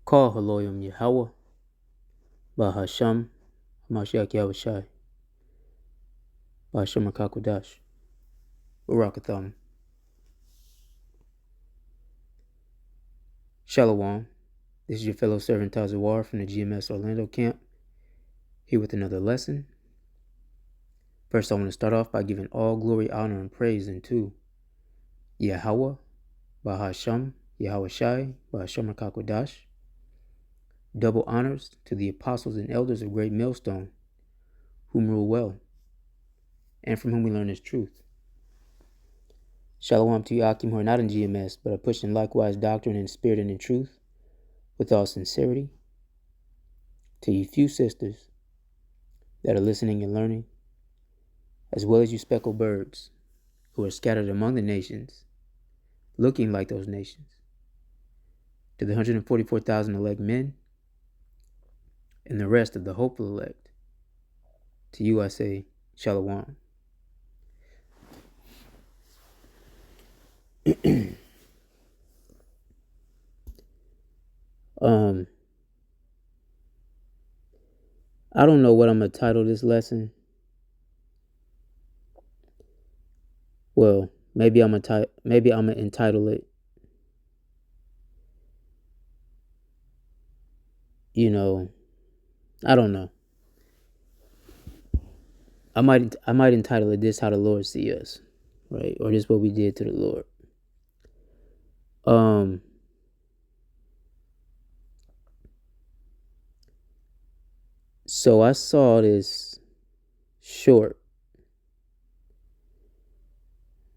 Call Haloyim Yahweh, Bahasham, Hamashiach Yahushai, Bahasham Akakodash, Barakatham. Shalom, this is your fellow servant Tazawar from the GMS Orlando camp, here with another lesson. First, I want to start off by giving all glory, honor, and praise unto Yahweh, Bahasham, Yahushai, Bahasham Akakodash. Double honors to the apostles and elders of Great Millstone, whom rule well, and from whom we learn His truth. Shalom to you, Akim, who are not in GMS, but are pushing likewise doctrine in spirit and in truth, with all sincerity. To you few sisters that are listening and learning, as well as you speckled birds who are scattered among the nations, looking like those nations. To the 144,000 elect men, and the rest of the hopeful elect, to you I say, Shalom. I don't know what I'm gonna title this lesson. Well, maybe I'm gonna entitle it, I don't know. I might entitle it "This How the Lord See Us," right? Or "This What We Did to the Lord." So I saw this short,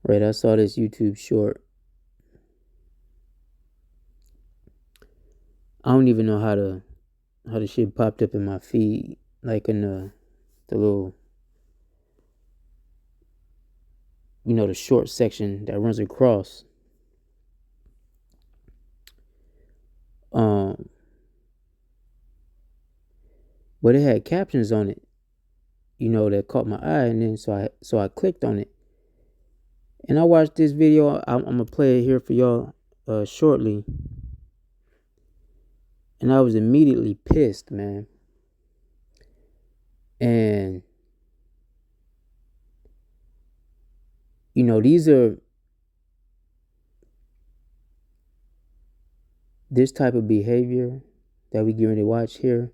right? I saw this YouTube short. I don't even know how the shit popped up in my feed, like in the little, the short section that runs across. But it had captions on it, that caught my eye, and then so I clicked on it, and I watched this video. I'm gonna play it here for y'all shortly, and I was immediately pissed, man. And this type of behavior that we get ready to watch here,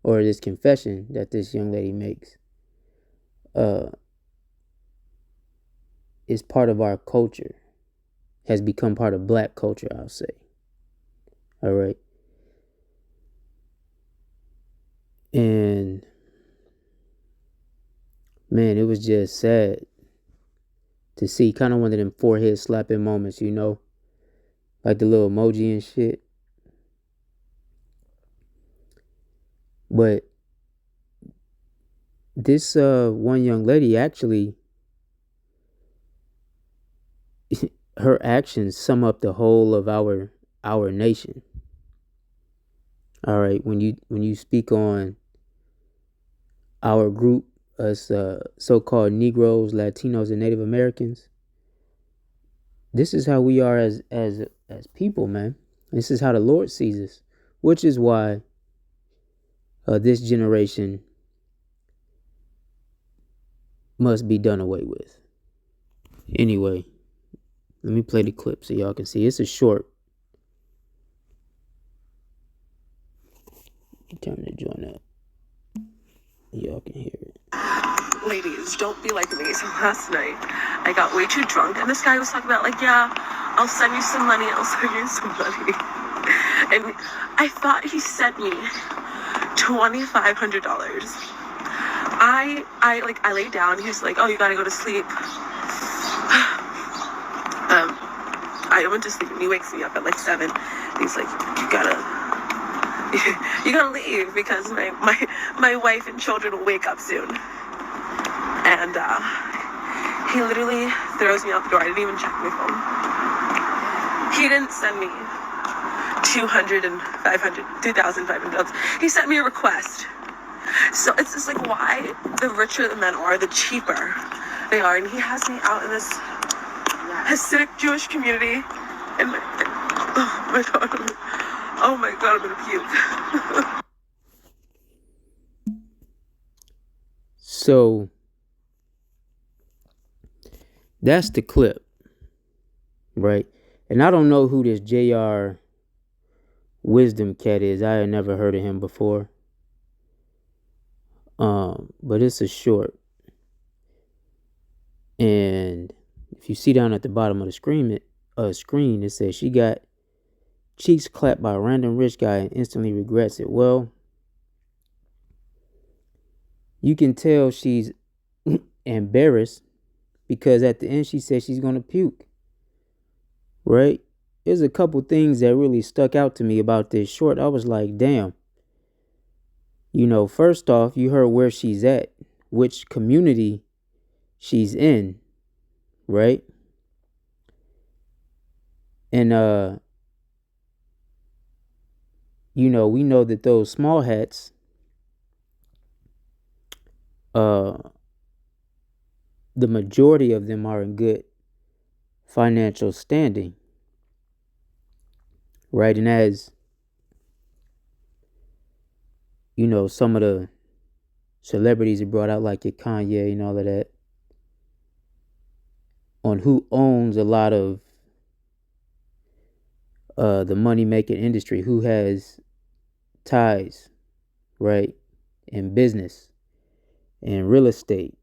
or this confession that this young lady makes, is part of our culture, has become part of black culture, I'll say. All right. And man, it was just sad to see, kind of one of them forehead slapping moments, like the little emoji and shit. But this one young lady, actually, her actions sum up the whole of our nation. All right, when you speak on our group, us so-called Negroes, Latinos, and Native Americans, this is how we are as people, man. This is how the Lord sees us, which is why this generation must be done away with. Anyway, let me play the clip so y'all can see. It's a short. Turn the joint up. Y'all can hear it. Ladies, don't be like me. So last night, I got way too drunk, and this guy was talking about, like, yeah, I'll send you some money, And I thought he sent me $2,500. I laid down. He was like, oh, you gotta go to sleep. I went to sleep, and he wakes me up at like 7. He's like, you gotta leave because my wife and children will wake up soon. And he literally throws me out the door. I didn't even check my phone. He didn't send me $2,500. He sent me a request. So it's just like, why the richer the men are, the cheaper they are. And he has me out in this Hasidic Jewish community. And oh my God. Oh my god, I'm gonna puke. So that's the clip, right? And I don't know who this JR Wisdom Cat is. I had never heard of him before. But it's a short. And if you see down at the bottom of the screen, it says she got cheeks clapped by a random rich guy and instantly regrets it. Well, you can tell she's embarrassed because at the end she said she's gonna puke. Right? There's a couple things that really stuck out to me about this short. I was like, damn. First off, you heard where she's at, which community she's in, right? And we know that those small hats the majority of them are in good financial standing, right? And as some of the celebrities are brought out, like your Kanye and all of that, on who owns a lot of the money making industry, who has ties, right, in business and real estate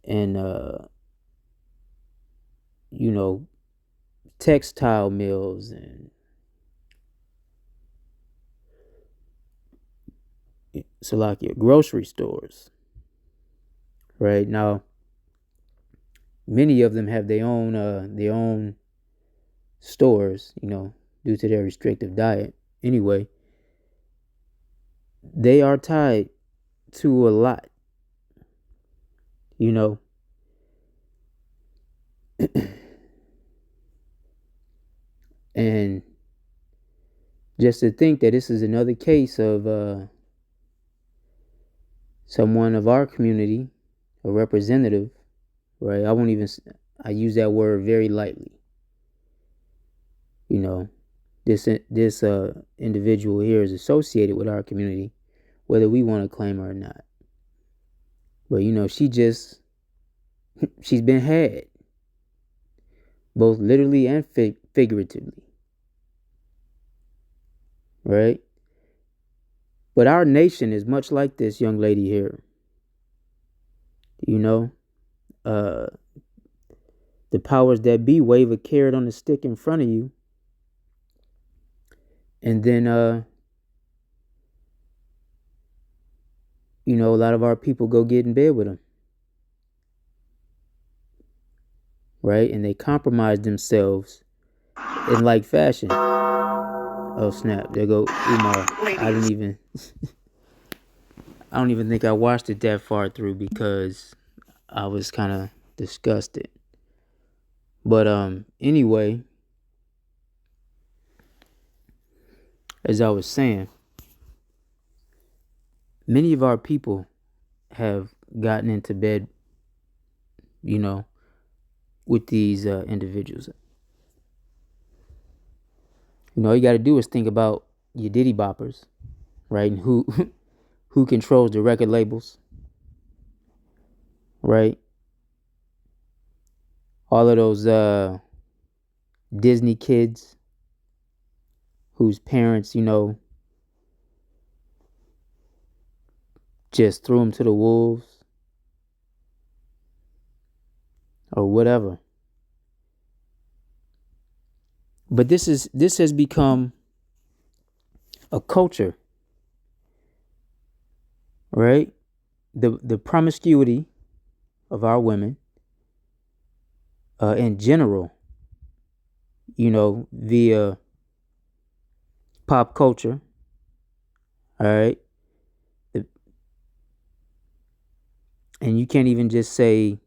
and textile mills and so like your grocery stores, right? Now many of them have their own stores, due to their restrictive diet. Anyway, they are tied to a lot, and just to think that this is another case of someone of our community, a representative, right? I use that word very lightly. This individual here is associated with our community, whether we want to claim her or not. But she's been had, both literally and figuratively, right? But our nation is much like this young lady here. The powers that be wave a carrot on the stick in front of you, and then a lot of our people go get in bed with them, right? And they compromise themselves in like fashion. Oh snap! There go Umar. I don't even think I watched it that far through because I was kind of disgusted. But anyway, as I was saying, many of our people have gotten into bed, with these individuals. All you got to do is think about your Diddy boppers, right? And who controls the record labels, right? All of those Disney kids whose parents, just threw them to the wolves or whatever. But this has become a culture, right? The promiscuity of our women in general, via pop culture, all right? And you can't even just say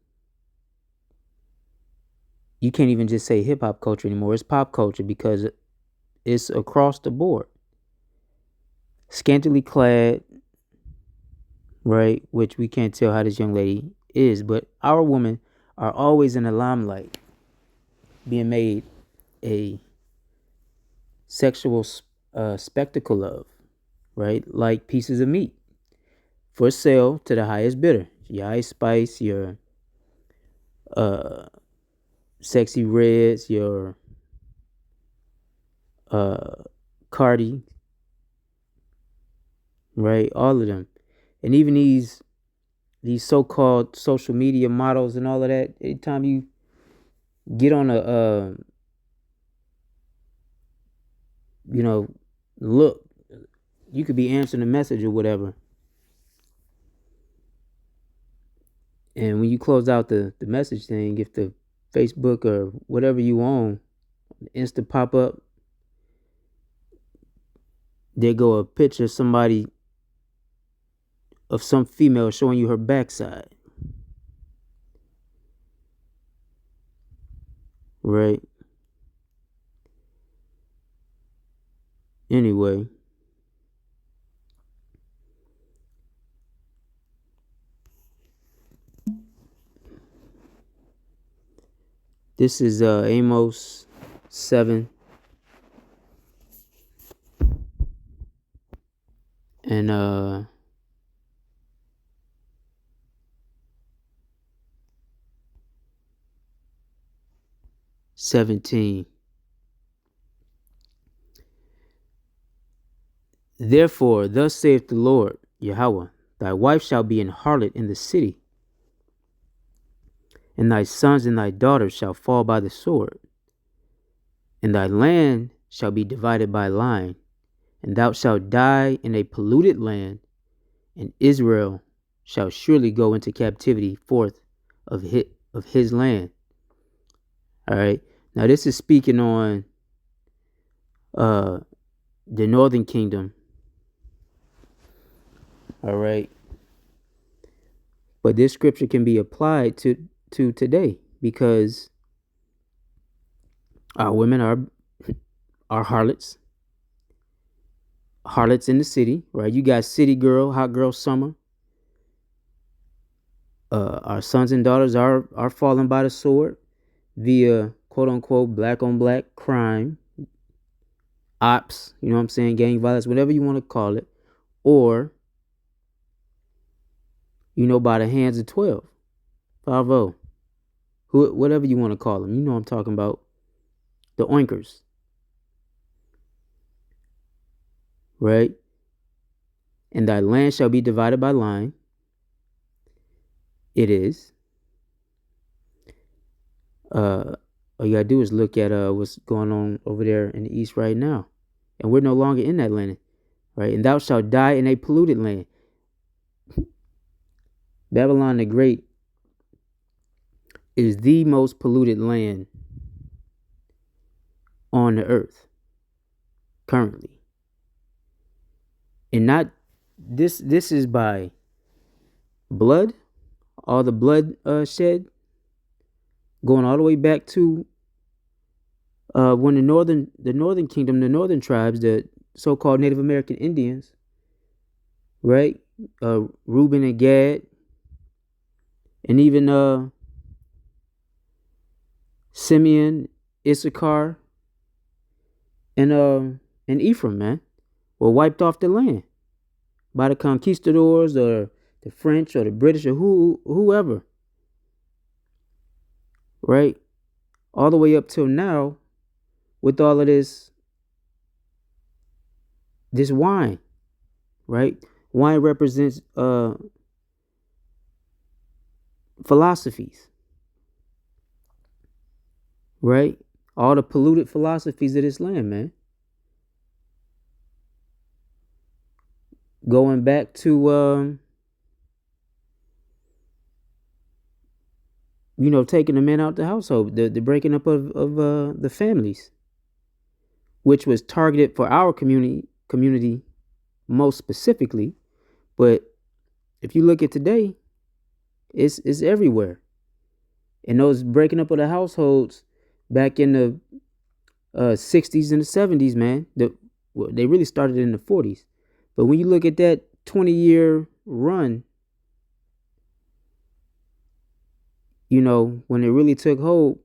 hip hop culture anymore. It's pop culture because it's across the board. Scantily clad, right? Which we can't tell how this young lady is, but our women are always in the limelight, being made a sexual spectacle of, right? Like pieces of meat for sale to the highest bidder. Your Ice Spice, your uh, Sexy Reds, your uh, Cardi, right? All of them, and even these so-called social media models and all of that. Anytime you get on a you know look, you could be answering a message or whatever, and when you close out the message thing, if the Facebook or whatever you own, Insta pop up, there go a picture of somebody, of some female showing you her backside, right? Anyway, this is Amos 7 and 17. Therefore, thus saith the Lord Yahweh, thy wife shall be an harlot in the city, and thy sons and thy daughters shall fall by the sword, and thy land shall be divided by line, and thou shalt die in a polluted land, and Israel shall surely go into captivity forth of his land. All right. Now this is speaking on uh the northern kingdom. All right. But this scripture can be applied to today, because our women are harlots in the city, right? You got city girl, hot girl summer. Our sons and daughters are falling by the sword via quote unquote black on black crime, ops, you know what I'm saying, gang violence, whatever you want to call it, or by the hands of 12, 5-0, whatever you want to call them. You know what I'm talking about, the oinkers, right? And thy land shall be divided by line. It is. All you gotta do is look at what's going on over there in the east right now, and we're no longer in that land, right? And thou shalt die in a polluted land. Babylon the Great is the most polluted land on the earth currently, and not this. This is by blood, all the blood shed, going all the way back to when the northern kingdom, the northern tribes, the so-called Native American Indians, right? Reuben and Gad, and even Simeon, Issachar, and Ephraim, man, were wiped off the land by the conquistadors or the French or the British or whoever, right? All the way up till now, with all of this wine, right? Wine represents philosophies, right? All the polluted philosophies of this land, man. Going back to taking the men out the household, the breaking up of the families, which was targeted for our community most specifically. But if you look at today, it's everywhere. And those breaking up of the households back in the 60s and the 70s, man, they really started in the 40s. But when you look at that 20-year run, when it really took hold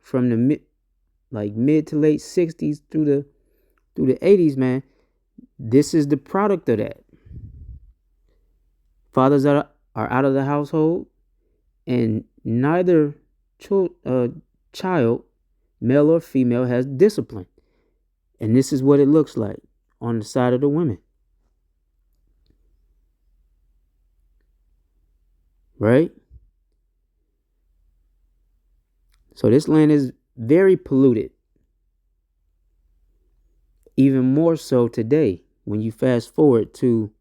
from the mid to late 60s through the through the 80s, man, this is the product of that. Fathers are out of the household, and neither child, male or female, has discipline. And this is what it looks like on the side of the women. Right? So this land is very polluted. Even more so today when you fast forward to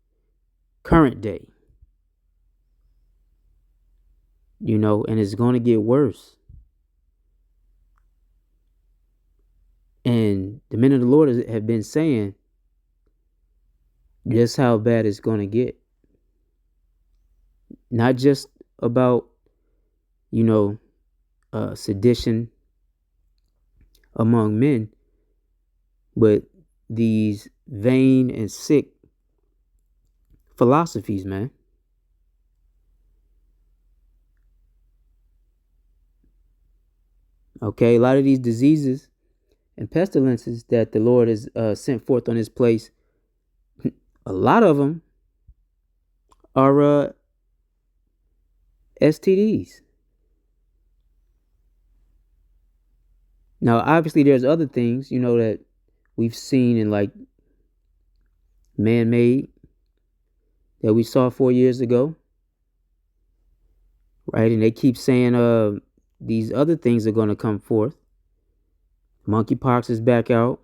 current day. And it's going to get worse. And the men of the Lord have been saying just how bad it's going to get. Not just about, sedition among men, but these vain and sick philosophies, man. Okay, a lot of these diseases and pestilences that the Lord has sent forth on his place, a lot of them are STDs. Now, obviously, there's other things, that we've seen in like man-made that we saw 4 years ago, right? And they keep saying these other things are going to come forth. Monkeypox is back out.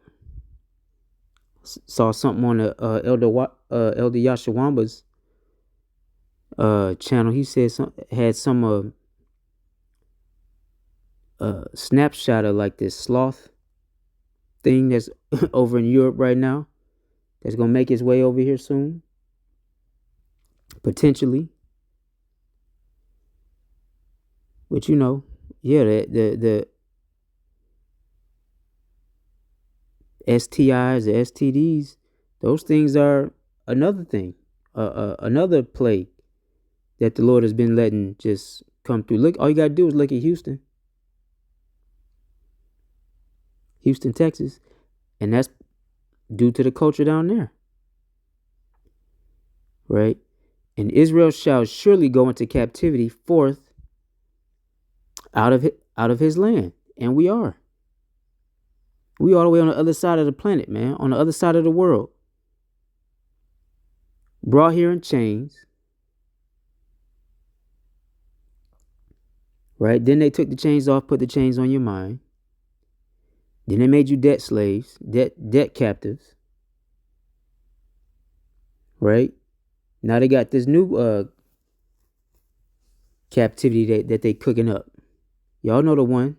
Saw something on the Elder Yashawamba's channel. He said had some snapshot of like this sloth thing that's over in Europe right now that's gonna make its way over here soon, potentially. But yeah, the STIs, the STDs, those things are another thing, another plague that the Lord has been letting just come through. Look, all you gotta do is look at Houston, Texas, and that's due to the culture down there, right? And Israel shall surely go into captivity forth out of his land, and we are all the way on the other side of the planet, man, on the other side of the world, brought here in chains, right? Then they took the chains off, put the chains on your mind. Then they made you debt slaves, debt captives, right? Now they got this new captivity that they cooking up. Y'all know the one.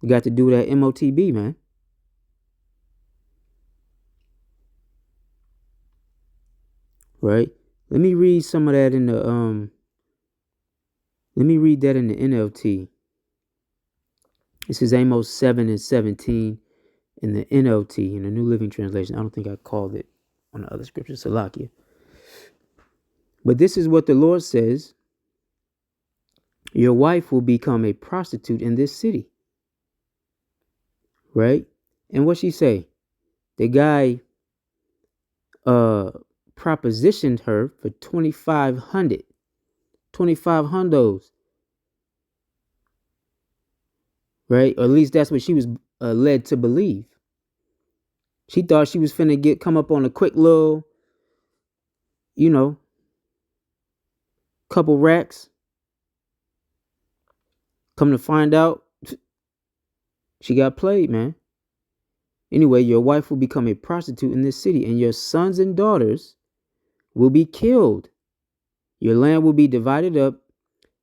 We got to do that MOTB, man. Right? Let me read some of that in the Let me read that in the NLT. This is Amos 7:17 in the NLT, in the New Living Translation. I don't think I called it on the other scripture, Salakia. But this is what the Lord says. Your wife will become a prostitute in this city. Right? And what she say? The guy propositioned her for 2,500. 25 hundos. Right? Or at least that's what she was led to believe. She thought she was finna come up on a quick little, couple racks. Come to find out, she got played, man. Anyway, your wife will become a prostitute in this city, and your sons and daughters will be killed. Your land will be divided up,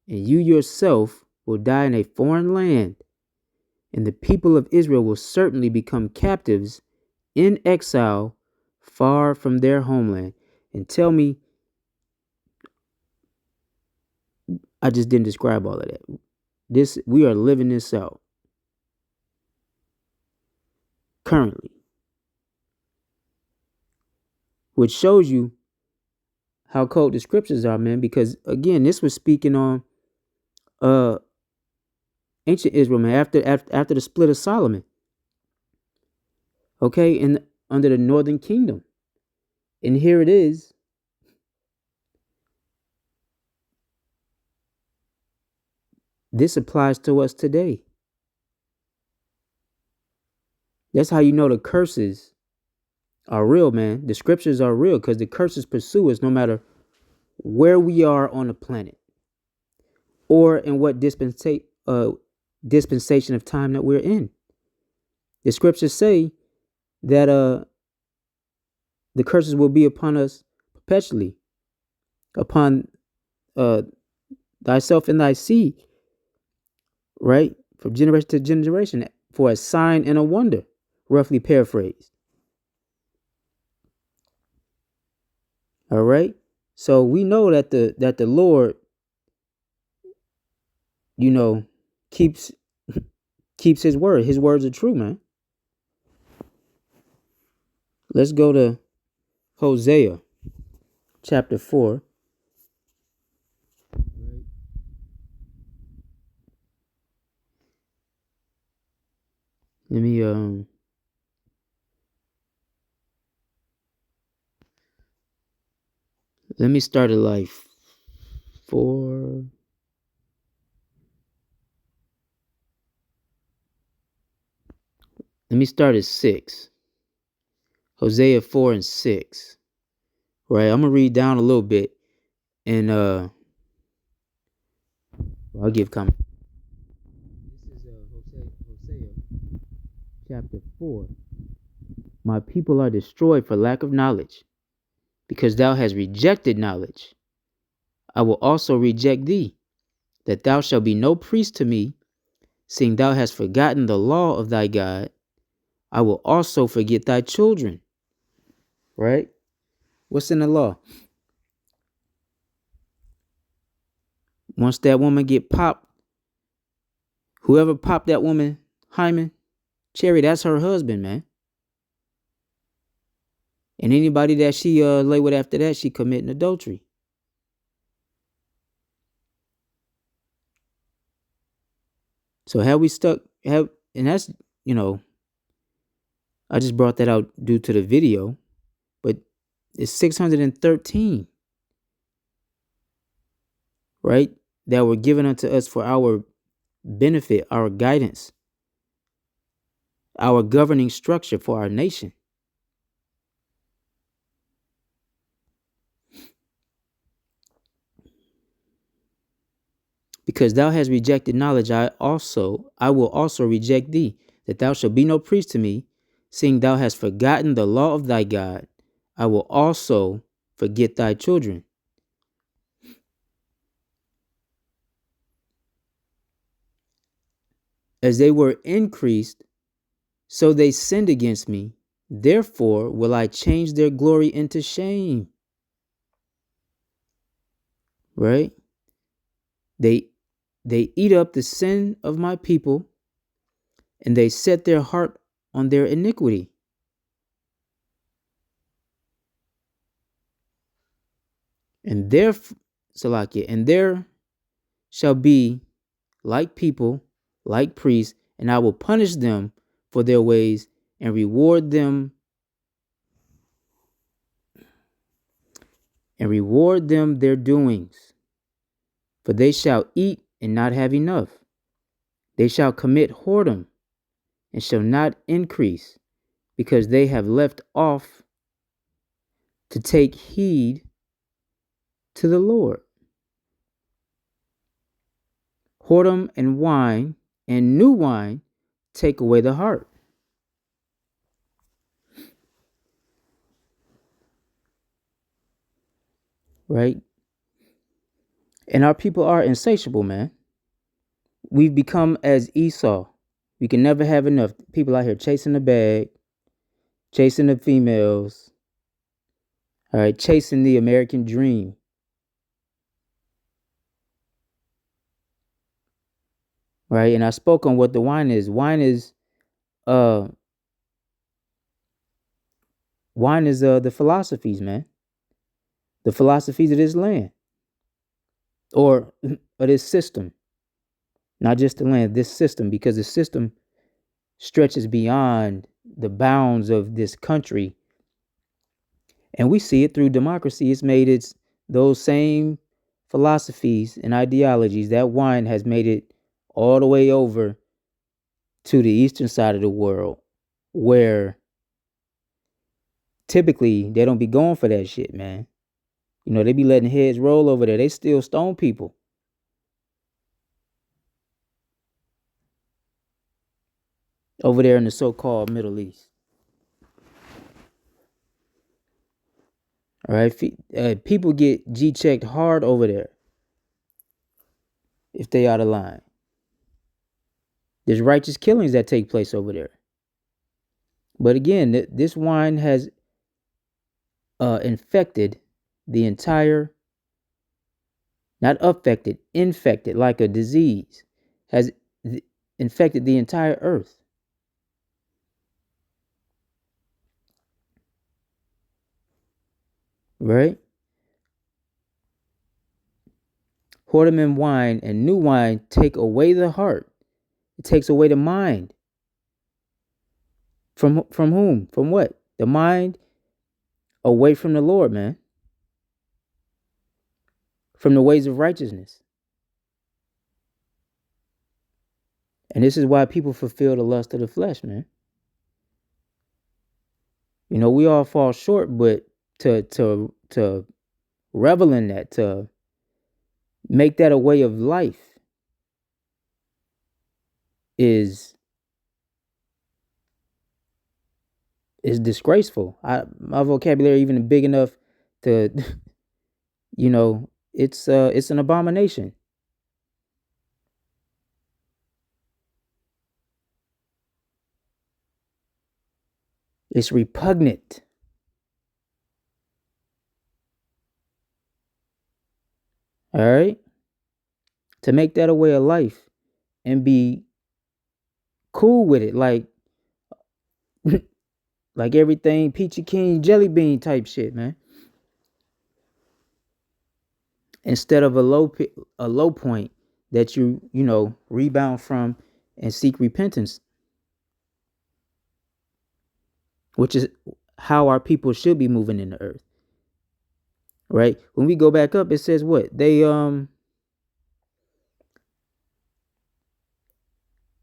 and you yourself will die in a foreign land. And the people of Israel will certainly become captives in exile far from their homeland. And tell me, I just didn't describe all of that. We are living this out currently, which shows you how cold the scriptures are, man. Because again, this was speaking on ancient Israel, man. After the split of Solomon, okay, in under the northern kingdom. And here it is. This applies to us today. That's how you know the curses are real, man. The scriptures are real because the curses pursue us no matter where we are on the planet or in what dispensation of time that we're in. The scriptures say that the curses will be upon us perpetually, upon uh thyself and thy seed, right? From generation to generation, for a sign and a wonder, roughly paraphrased. All right. So we know that the Lord, you know, keeps keeps his word. His words are true, man. Let's go to Hosea chapter 4. Let me start at like 4. Let me start at 6. Hosea 4 and 6. Right. I'm gonna read down a little bit and I'll give comment. This is Hosea chapter 4. My people are destroyed for lack of knowledge, because thou hast rejected knowledge. I will also reject thee, that thou shalt be no priest to me, seeing thou hast forgotten the law of thy God. I will also forget thy children. Right? What's in the law? Once that woman get popped, whoever popped that woman, hymen, cherry, that's her husband, man. And anybody that she lay with after that, she committing adultery. So have we stuck have and that's, I just brought that out due to the video, but it's 613, right? That were given unto us for our benefit, our guidance, our governing structure for our nation. Because thou hast rejected knowledge, I will also reject thee, that thou shalt be no priest to me, seeing thou hast forgotten the law of thy God. I will also forget thy children. As they were increased, so they sinned against me. Therefore will I change their glory into shame. Right? They eat up the sin of my people, and they set their heart on their iniquity. And there, Salakia, and there shall be like people, like priests, and I will punish them for their ways and reward them their doings. For they shall eat and not have enough. They shall commit whoredom and shall not increase, because they have left off to take heed to the Lord. Whoredom and wine and new wine take away the heart. Right? And our people are insatiable, man. We've become as Esau. We can never have enough. People out here chasing the bag, chasing the females, all right, chasing the American dream. Right? And I spoke on what the wine is. Wine is the philosophies, man. The philosophies of this land. Or of this system. Not just the land, this system, because the system stretches beyond the bounds of this country. And we see it through democracy. It's made its those same philosophies and ideologies. That wine has made it all the way over to the eastern side of the world, where typically they don't be going for that shit, man. You know, they be letting heads roll over there. They still stone people. Over there in the so-called Middle East. All right, people get G-checked hard over there if they out of line. There's righteous killings that take place over there. But again, this wine has infected the entire, not affected, infected like a disease, has infected the entire earth. Right? Hordeman wine and new wine take away the heart. It takes away the mind. From whom? From what? The mind away from the Lord, man. From the ways of righteousness. And this is why people fulfill the lust of the flesh, man. You know, we all fall short, but to revel in that, to make that a way of life is disgraceful. My vocabulary even big enough to, you know, it's an abomination. It's repugnant. All right? To make that a way of life and be cool with it, like like everything peachy keen jelly bean type shit, man. Instead of a low point that you know rebound from and seek repentance, which is how our people should be moving in the earth. Right? When we go back up, it says what? They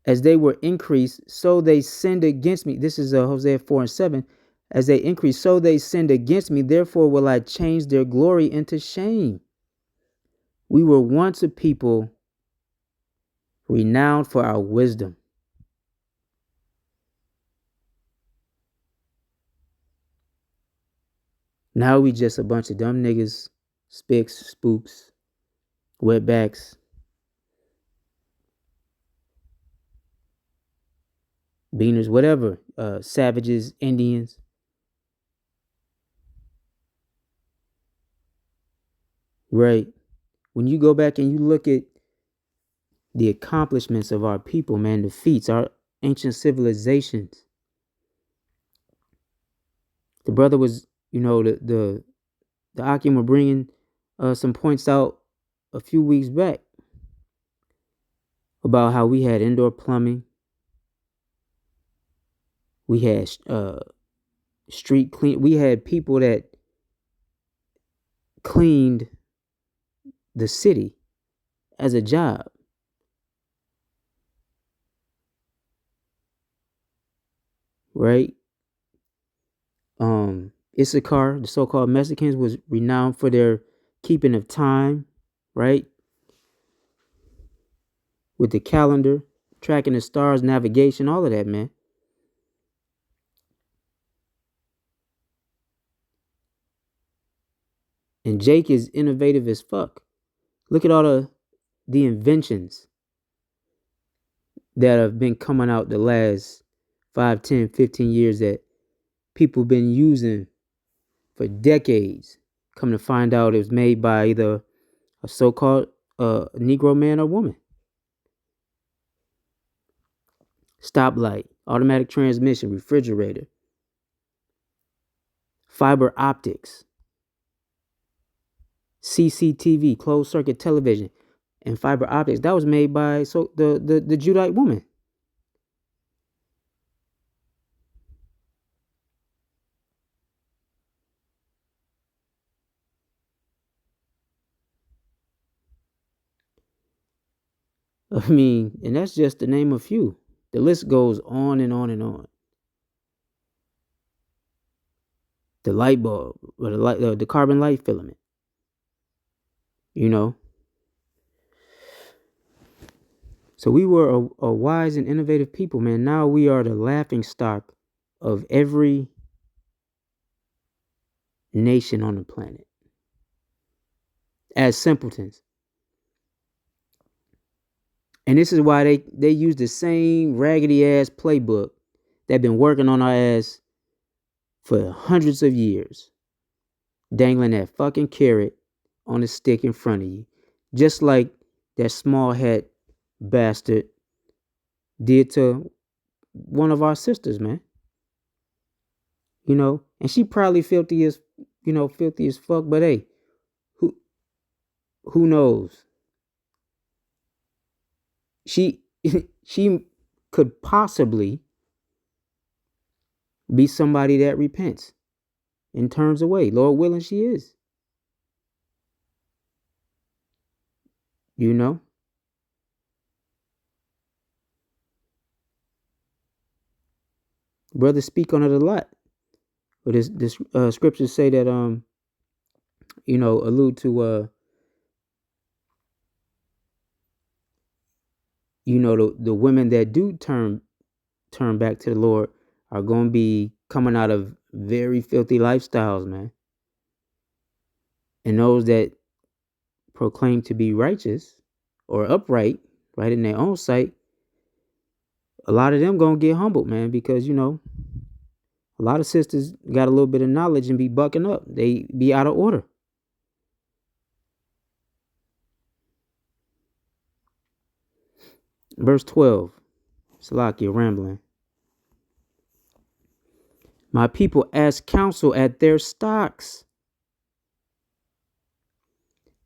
as they were increased, so they sinned against me. This is Hosea 4:7. As they increased, so they sinned against me. Therefore will I change their glory into shame. We were once a people renowned for our wisdom. Now we just a bunch of dumb niggas, spicks, spooks, wetbacks, beaners, whatever, savages, Indians. Right. When you go back and you look at the accomplishments of our people, man, the feats, our ancient civilizations. The brother was, you know, the Akim were bringing some points out a few weeks back about how we had indoor plumbing. We had street clean. We had people that cleaned the city as a job. Right? Issachar, the so-called Mexicans, was renowned for their keeping of time, right? With the calendar, tracking the stars, navigation, all of that, man. And Jake is innovative as fuck. Look at all the inventions that have been coming out the last 5, 10, 15 years that people have been using for decades. Come to find out it was made by either a so-called Negro man or woman. Stoplight, automatic transmission, refrigerator, fiber optics, CCTV, closed circuit television, and fiber optics. That was made by the Judite woman. I mean, and that's just to name a few. The list goes on and on and on. The light bulb, or the carbon light filament. You know. So we were a wise and innovative people, man. Now we are the laughing stock of every nation on the planet as simpletons. And this is why they use the same raggedy ass playbook that been working on our ass for hundreds of years, dangling that fucking carrot on a stick in front of you, just like that small hat bastard did to one of our sisters, man. You know, and she probably filthy as fuck. But hey, who who knows? She she could possibly be somebody that repents and turns away. Lord willing, she is. You know, brothers speak on it a lot. But this scriptures say that allude to the women that do turn back to the Lord are going to be coming out of very filthy lifestyles, man. And those that proclaim to be righteous or upright, right in their own sight, a lot of them going to get humbled, man, because, a lot of sisters got a little bit of knowledge and be bucking up. They be out of order. Verse 12. Salakia rambling. My people ask counsel at their stocks,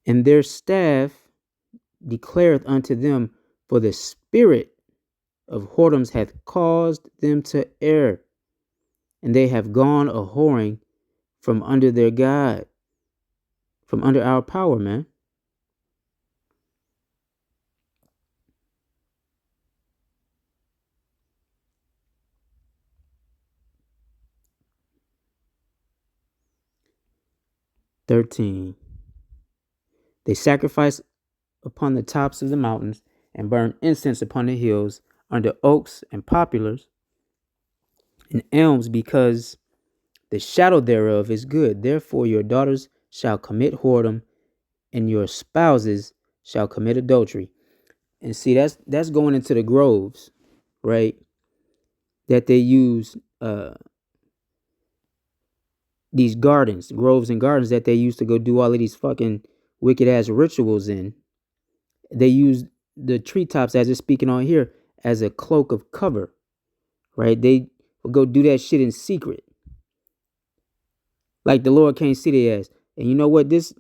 and their staff declareth unto them, for the spirit of whoredoms hath caused them to err, and they have gone a whoring from under their God, from under our power, man. "13. They sacrifice upon the tops of the mountains, and burn incense upon the hills, under oaks and poplars and elms, because the shadow thereof is good. Therefore your daughters shall commit whoredom, and your spouses shall commit adultery." And see, that's going into the groves, right? That they use these gardens, groves and gardens that they used to go do all of these fucking wicked ass rituals in. They use the treetops, as it's speaking on here, as a cloak of cover, right? They will go do that shit in secret, like the Lord can't see their ass. And you know what? This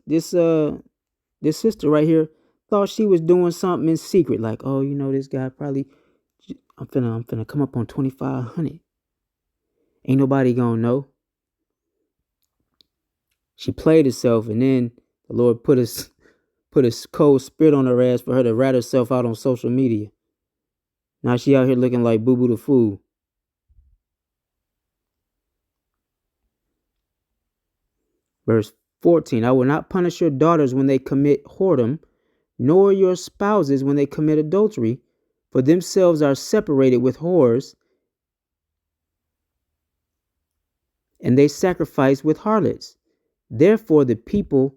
sister right here thought she was doing something in secret, like, oh, this guy probably, I'm finna come up on 2,500. Ain't nobody gonna know. She played herself, and then the Lord put a cold spirit on her ass for her to rat herself out on social media. Now she out here looking like Boo Boo the Fool. Verse 14, I will not punish your daughters when they commit whoredom, nor your spouses when they commit adultery, for themselves are separated with whores, and they sacrifice with harlots. Therefore the people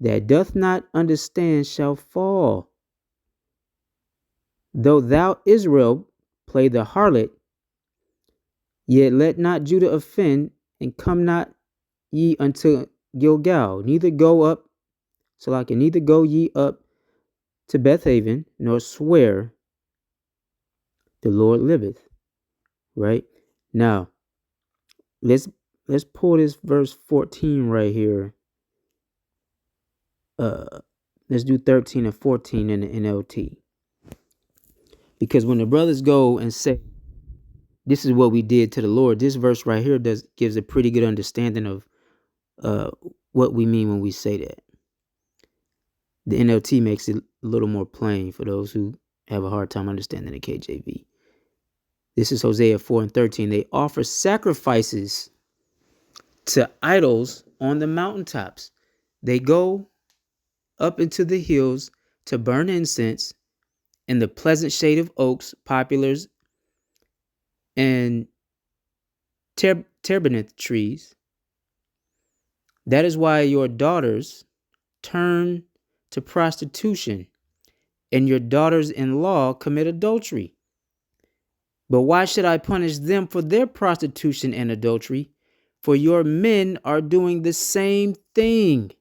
that doth not understand shall fall. Though thou, Israel, play the harlot, yet let not Judah offend, and come not ye unto Gilgal, neither go ye up to Bethaven, nor swear, the Lord liveth. Right? Now, let's pull this verse 14 right here. Let's do 13 and 14 in the NLT. Because when the brothers go and say, this is what we did to the Lord, this verse right here gives a pretty good understanding of what we mean when we say that. The NLT makes it a little more plain for those who have a hard time understanding the KJV. This is Hosea 4:13. They offer sacrifices to idols on the mountaintops. They go up into the hills to burn incense in the pleasant shade of oaks, poplars, and terebinth trees. That is why your daughters turn to prostitution and your daughters-in-law commit adultery. But why should I punish them for their prostitution and adultery? For your men are doing the same thing,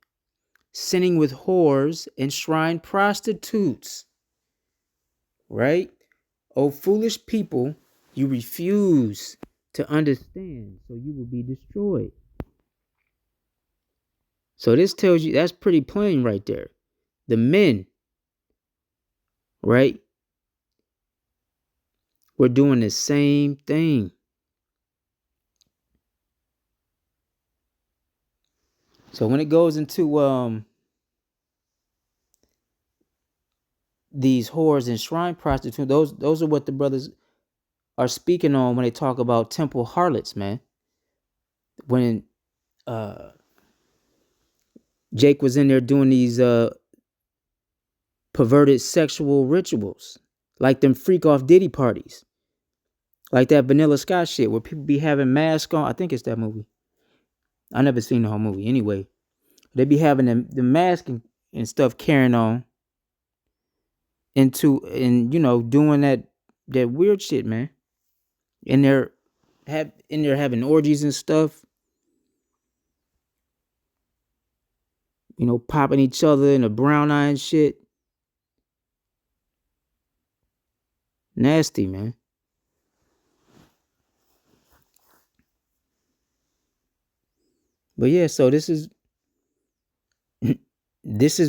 sinning with whores and shrine prostitutes. Right? O foolish people, you refuse to understand, so you will be destroyed. So this tells you, that's pretty plain right there. The men, right? We're doing the same thing. So when it goes into these whores and shrine prostitutes, those are what the brothers are speaking on when they talk about temple harlots, man. When Jake was in there doing these perverted sexual rituals, like them freak off Diddy parties, like that Vanilla Sky shit where people be having masks on. I think it's that movie. I never seen the whole movie. Anyway, they be having the mask and stuff carrying on and doing that weird shit, man. And they're having orgies and stuff. Popping each other in a brown eye and shit. Nasty, man. But yeah, so this is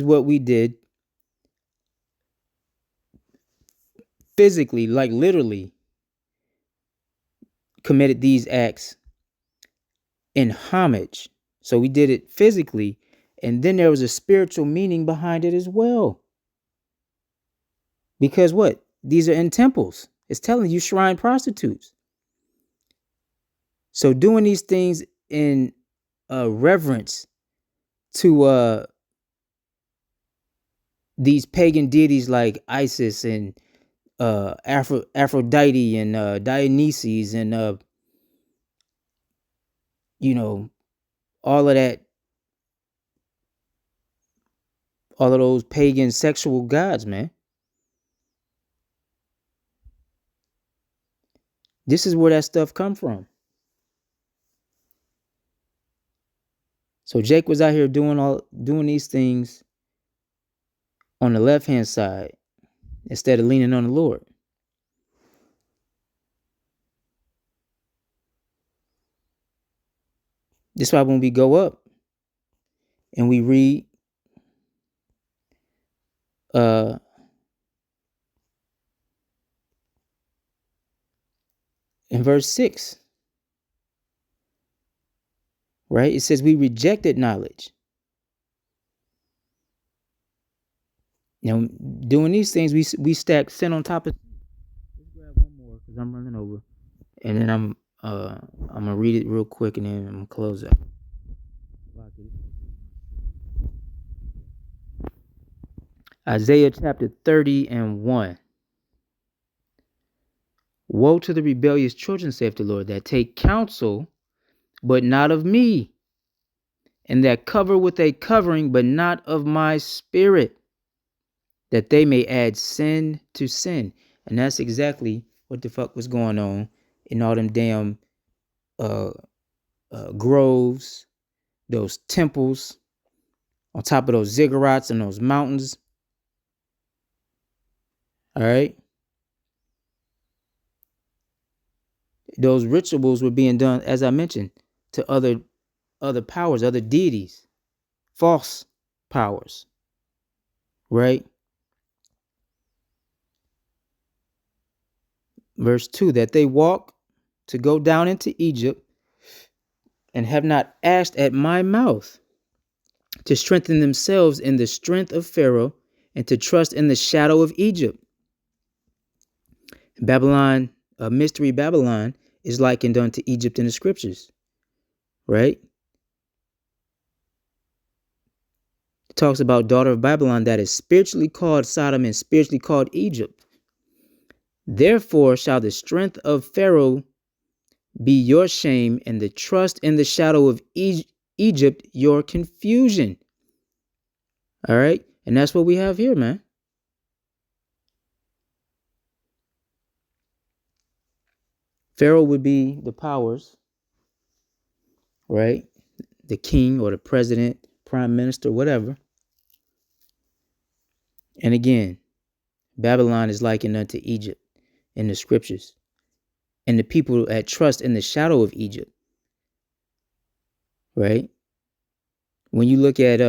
what we did physically, like literally committed these acts in homage. So we did it physically, and then there was a spiritual meaning behind it as well. Because what? These are in temples. It's telling you shrine prostitutes. So doing these things in reverence to these pagan deities like Isis and Aphrodite and Dionysus and all of that, all of those pagan sexual gods, man. This is where that stuff come from. So Jake was out here doing these things on the left-hand side instead of leaning on the Lord. This is why when we go up and we read in verse 6, right? It says we rejected knowledge. Now, doing these things, we stack sin on top of. Let's grab one more because I'm running over, and then I'm gonna read it real quick, and then I'm gonna close out. Isaiah chapter 30:1. Woe to the rebellious children, saith the Lord, that take counsel, but not of me, and that cover with a covering, but not of my spirit, that they may add sin to sin. And that's exactly what the fuck was going on in all them damn groves, those temples, on top of those ziggurats and those mountains. All right. Those rituals were being done, as I mentioned, to other powers, other deities, false powers. Right. Verse 2, that they walk to go down into Egypt and have not asked at my mouth. to strengthen themselves in the strength of Pharaoh and to trust in the shadow of Egypt. Babylon, mystery Babylon, is likened unto Egypt in the scriptures, right? It talks about daughter of Babylon that is spiritually called Sodom and spiritually called Egypt. Therefore shall the strength of Pharaoh be your shame, and the trust in the shadow of Egypt your confusion. All right. And that's what we have here, man. Pharaoh would be the powers, right? The king or the president, prime minister, whatever. And again, Babylon is likened unto Egypt in the scriptures. And the people that trust in the shadow of Egypt, right? When you look at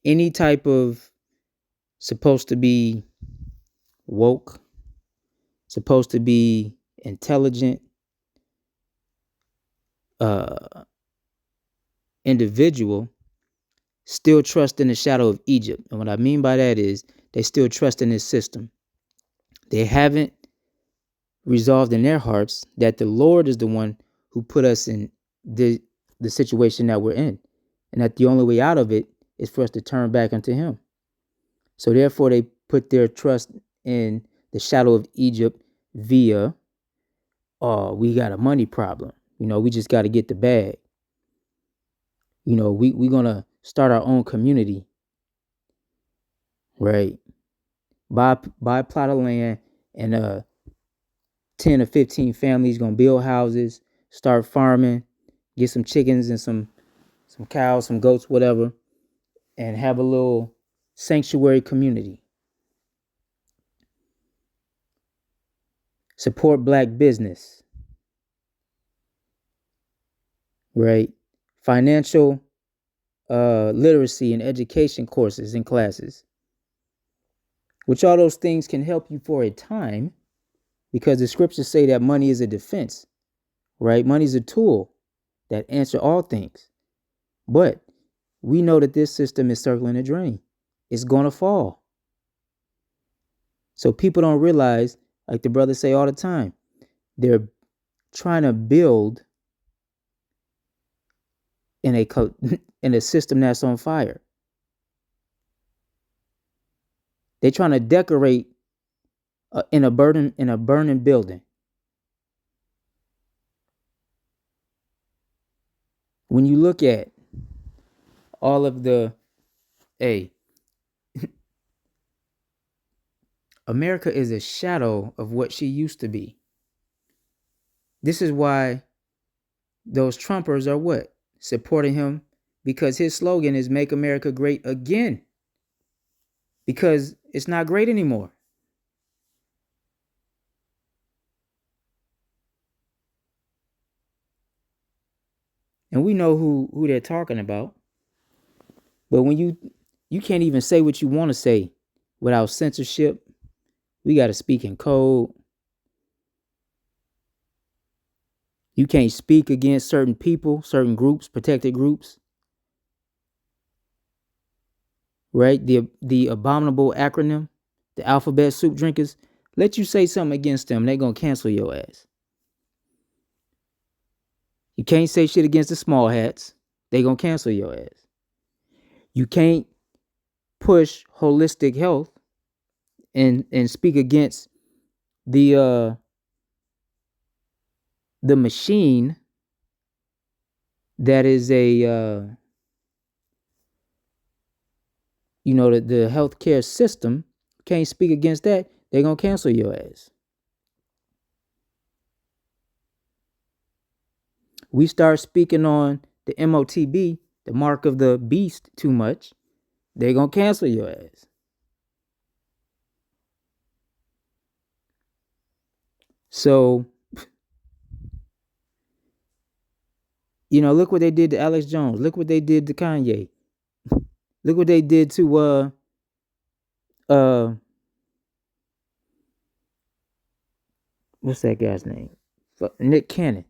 any type of supposed to be woke, supposed to be intelligent individual, still trust in the shadow of Egypt. And what I mean by that is they still trust in this system. They haven't resolved in their hearts that the Lord is the one who put us in the situation that we're in, and that the only way out of it is for us to turn back unto him. So therefore they put their trust in the shadow of Egypt via, we got a money problem. We just got to get the bag. We're going to start our own community, right? Buy a plot of land, and 10 or 15 families going to build houses, start farming, get some chickens and some cows, some goats, whatever, and have a little sanctuary community. Support black business, right? Financial literacy and education courses and classes, which all those things can help you for a time, because the scriptures say that money is a defense, right? Money is a tool that answers all things. But we know that this system is circling the drain. It's going to fall. So people don't realize, like the brothers say all the time, they're trying to build in a system that's on fire. They're trying to decorate in a burning building. When you look at all of America is a shadow of what she used to be. This is why those Trumpers are what? Supporting him, because his slogan is "Make America Great Again." Because it's not great anymore. And we know who they're talking about. But when you can't even say what you want to say without censorship. We got to speak in code. You can't speak against certain people, certain groups, protected groups. Right? The abominable acronym, the alphabet soup drinkers, let you say something against them, they're going to cancel your ass. You can't say shit against the small hats. They're going to cancel your ass. You can't push holistic health and speak against the machine that is the healthcare system. Can't speak against that. They're going to cancel your ass. We start speaking on the MOTB, the mark of the beast, too much, they're going to cancel your ass. So, look what they did to Alex Jones. Look what they did to Kanye. Look what they did to what's that guy's name? Nick Cannon.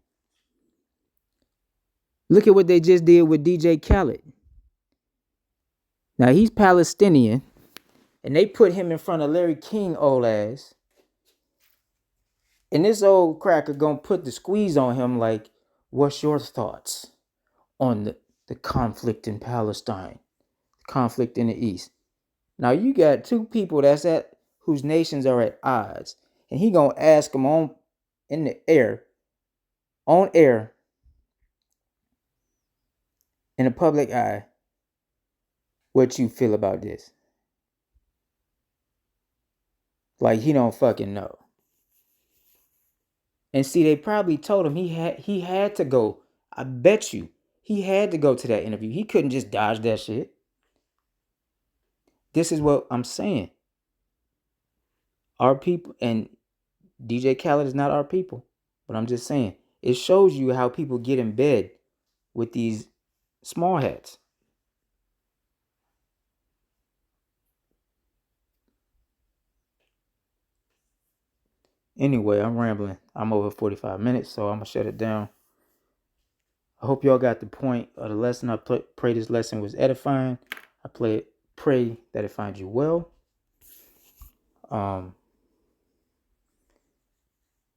Look at what they just did with DJ Khaled. Now he's Palestinian, and they put him in front of Larry King old ass. And this old cracker gonna put the squeeze on him like, what's your thoughts on the conflict in Palestine, the conflict in the East? Now you got two people whose nations are at odds, and he gonna ask them on air, in the public eye, what you feel about this. Like he don't fucking know. And see, they probably told him he had to go. I bet you he had to go to that interview. He couldn't just dodge that shit. This is what I'm saying. Our people, and DJ Khaled is not our people, but I'm just saying, it shows you how people get in bed with these small hats. Anyway, I'm rambling. I'm over 45 minutes, so I'm going to shut it down. I hope y'all got the point of the lesson. I pray this lesson was edifying. I pray that it finds you well.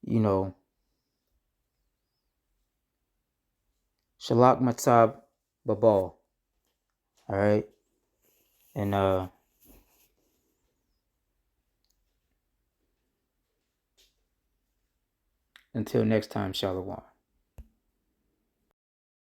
You know, Shalak Matab Babal. All right. And until next time, Shalom.